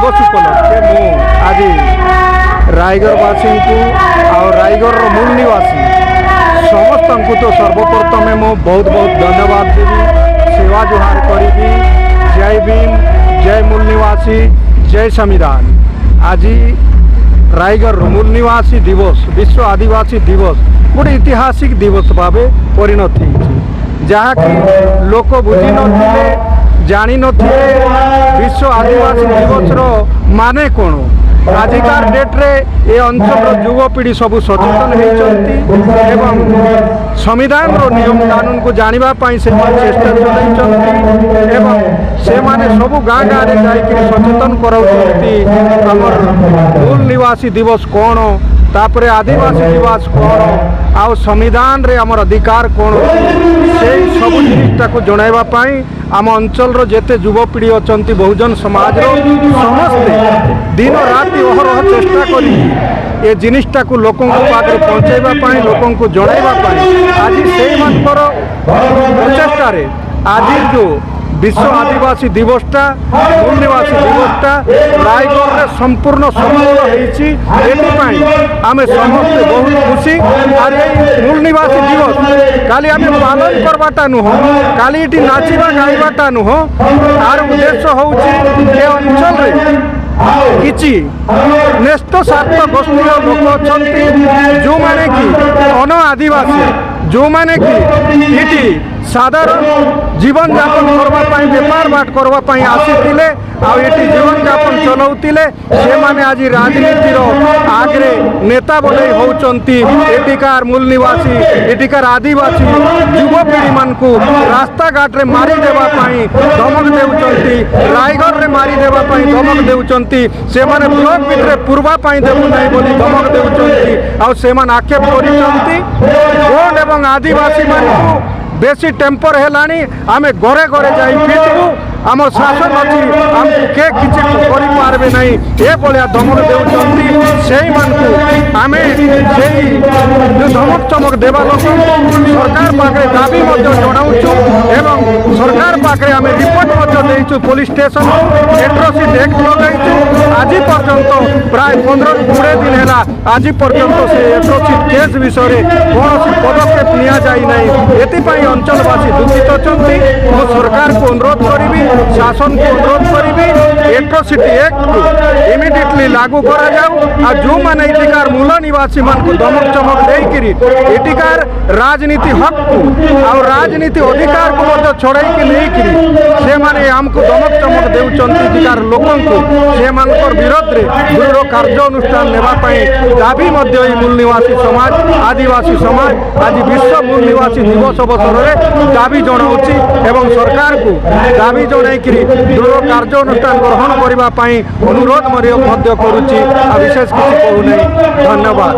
दिवस उपलक्षे मु आज रायगढ़वासी को आ रायगढ़ मूल निवासी समस्त को तो सर्वप्रथम मु बहुत बहुत धन्यवाद देवी सेवा जुहार करी। जय भीम, जय मूल निवासी, जय संविधान। आज रायगढ़ मूल निवासी दिवस विश्व आदिवासी दिवस गोटे ऐतिहासिक दिवस भाव परिणत हो जहाँकि लोक बुझी नथिले जानी नथिले विश्व आदिवासी दिवस रो माने कौन। आजिकार डेट्रे ए अंचल युवपीढ़ी सबू सचेतन होती एवं संविधान रो नियम कानून को जानिबा पाई से चेष्टा चलैछंती एवं से माने सबू गाँ गाँ रे जाई सचेतन कराउछंती हमर मूल निवासी दिवस कौन, तापरे आदिवासी दिवस कौन, आउ संविधान रे हमर अधिकार कौन से सब जिनिसटा को जणाइबा पाई आम अंचल जेते युवपीढ़ी अछंती बहुजन समाज समस्ते दिन राति अहरह चेष्टा करी ए जिनिसटा को लोकों पाखे पहुँचाइबा पाई लोकों को जणाइबा पाई आज से मानकर प्रचेष्टारे आज जो विश्व आदिवासी दिवसटा मूल निवासी दिवसटा रायगढ़ में संपूर्ण सफल होती आम समस्ते बहुत खुशी। आज मूल निवासी दिवस काली आम पालन करवाटा नुह काली ये नाचवा गाइबाटा नुह तार उद्देश्य हूँ अंचल किछि न्यस्त स्वार्थ गोष्ठी लोक अच्छा जो मैंने कि अन आदिवासी जो मैंने कि ये साधारण जीवन यापन करवाई बेपार बाट करवाई आसीथिले आठी जीवन यापन चलाउतिले से माने आज राजनीतिर आगे नेता बने होउचंती एटिकार मूल निवासी एटिकार आदिवासी युवपीढ़ी मान को रास्ता घाट रे मारी देवा पाई धमक देउचंती रायगढ़ रे मारी देवा पाई धमक देउचंती से माने ब्लॉक भितरे पूर्वा पाई देबु नै बोली धमक देउचंती आ से मान आक्षेप करिचंती गोंड एवं आदिवासी मान को बेसी टेम्पर हेलानी आमे घरे घरे जाई फिटबू आम शासन अच्छी आमको के किसी कर पारे ना ये भाया धमक देउचंती से आम से धमक चमक देवा लोक सरकार पाखे दाबी जनाऊँ एवं सरकार पाखे आम रिपोर्ट देचु पुलिस स्टेशन एट्रोसिटी एक्ट लगेचु आज पर्यंत प्राय 15-20 दिन है आज पर्यंत से एट्रोसिटी केस विषय कौन पदक्षेप नि जाए अंचलवासी दुखित अच्छा सरकार को अनुरोध करी शासन को अनुरोध करी एट्रोसिटी एक्ट को इमिडिएटली लागू करा जाऊ आ जो माने एटिकार मूल निवासी मान को धमक चमक देकरी एटिकार राजनीति हक को आ राजनीति अधिकार को मध्य छड़ाई लेकरी से माने हमको धमक चमक देउचंती एटिकार लोकों को से मानकर विरोध रे दृढ़ कार्यानुष्ठान नेबा पई दाबी मध्य मूल निवासी समाज आदिवासी समाज आज विश्व मूल निवासी दिवस अवसर में दाबी जनाऊँगी एवं सरकार को दाबी जन दृढ़ कार्यानुष्ठान ग्रहण करने अनुरोध करुच्ची विशेष किसी कहूना। धन्यवाद।